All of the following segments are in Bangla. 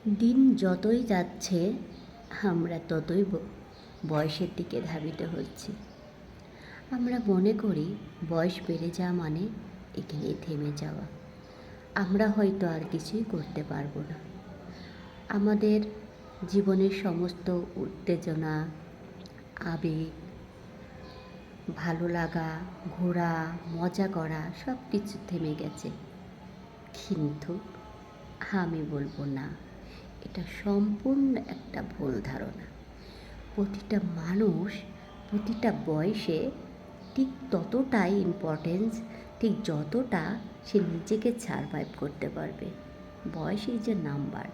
দিন যতই যাচ্ছে আমরা ততই বয়সের দিকে ধাবিত হচ্ছি। আমরা মনে করি বয়স বেড়ে যাওয়া মানে এখানেই থেমে যাওয়া। আমরা হয়তো আর কিছুই করতে পারবো না। আমাদের জীবনের সমস্ত উত্তেজনা, আবেগ, ভালো লাগা, ঘোরা, মজা করা সব কিছু থেমে গেছে। কিন্তু আমি বলবো না, এটা সম্পূর্ণ একটা ভুল ধারণা। প্রতিটা মানুষ প্রতিটা বয়সে ঠিক ততটাই ইম্পর্টেন্স, ঠিক যতটা সে নিজেকে সারভাইভ করতে পারবে। বয়স ইজ এ নাম্বার।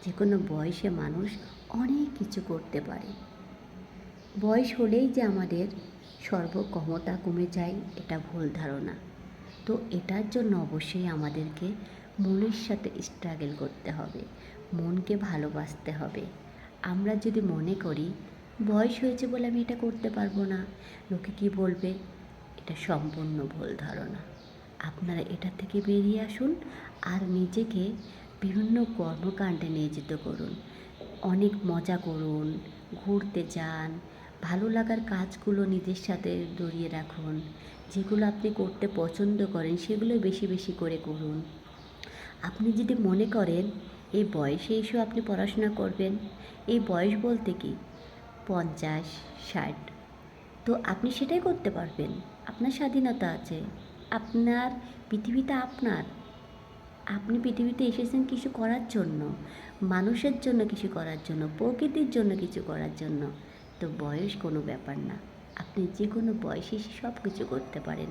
যে কোনো বয়সে মানুষ অনেক কিছু করতে পারে। বয়স হলেই যে আমাদের সর্বক্ষমতা কমে যায়, এটা ভুল ধারণা। তো এটার জন্য অবশ্যই আমাদেরকে মনের সাথে স্ট্রাগল করতে হবে, মনকে ভালোবাসতে হবে। আমরা যদি মনে করি বয়স হয়েছে বলে আমি এটা করতে পারবো না, লোকে কী বলবে, এটা সম্পূর্ণ ভুল ধারণা। আপনারা এটা থেকে বেরিয়ে আসুন আর নিজেকে বিভিন্ন কর্মকাণ্ডে নিয়োজিত করুন। অনেক মজা করুন, ঘুরতে যান, ভালো লাগার কাজগুলো নিজের সাথে জড়িয়ে রাখুন। যেগুলো আপনি করতে পছন্দ করেন সেগুলো বেশি বেশি করে করুন। আপনি যদি মনে করেন এই বয়সে এসেও আপনি পড়াশোনা করবেন, এই বয়স বলতে কি 50-60, তো আপনি সেটাই করতে পারবেন। আপনার স্বাধীনতা আছে, আপনার পৃথিবীটা আপনার। আপনি পৃথিবীতে এসেছেন কিছু করার জন্য, মানুষের জন্য কিছু করার জন্য, প্রকৃতির জন্য কিছু করার জন্য। তো বয়স কোনো ব্যাপার না। আপনি যে কোনো বয়সে এসে সব কিছু করতে পারেন।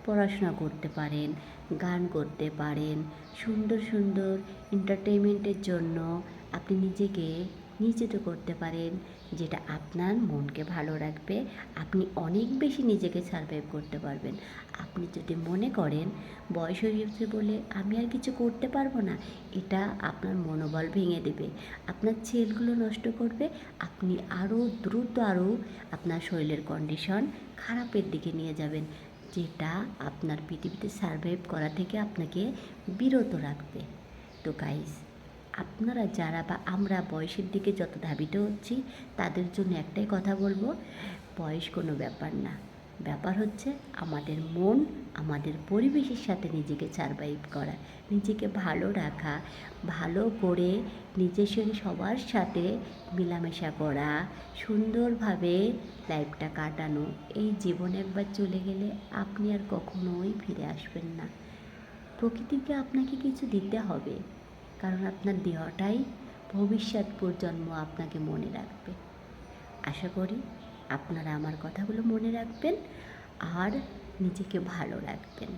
পড়াশোনা করতে পারেন, গান করতে পারেন, সুন্দর সুন্দর এন্টারটেনমেন্টের জন্য আপনি নিজেকে নিয়োজিত করতে পারেন, যেটা আপনার মনকে ভালো রাখবে। আপনি অনেক বেশি নিজেকে সারভাইভ করতে পারবেন। আপনি যদি মনে করেন বয়স হয়ে গেছে বলে আমি আর কিছু করতে পারবো না, এটা আপনার মনোবল ভেঙে দেবে, আপনার সেলগুলো নষ্ট করবে। আপনি আরও দ্রুত আপনার শরীরের কন্ডিশন খারাপের দিকে নিয়ে যাবেন, যেটা আপনার পৃথিবীতে সারভাইভ করা থেকে আপনাকে বিরত রাখবে। তো গাইস, আপনারা যারা বা আমরা বয়সের দিকে যত ধাবিত হচ্ছি তাদের জন্য একটাই কথা বলবো, বয়স কোনো ব্যাপার না। ব্যাপার হচ্ছে আমাদের মন, আমাদের পরিবেশের সাথে নিজেকে সারভাইভ করা, নিজেকে ভালো রাখা, ভালো করে নিজের সঙ্গে সবার সাথে মেলামেশা করা, সুন্দরভাবে লাইফটা কাটানো। এই জীবন একবার চলে গেলে আপনি আর কখনোই ফিরে আসবেন না। প্রকৃতিকে আপনাকে কিছু দিতে হবে, কারণ আপনার দেহটাই ভবিষ্যৎ প্রজন্ম আপনাকে মনে রাখবে। আশা করি আপনারা আমার কথাগুলো মনে রাখবেন আর নিজেকে ভালো রাখবেন।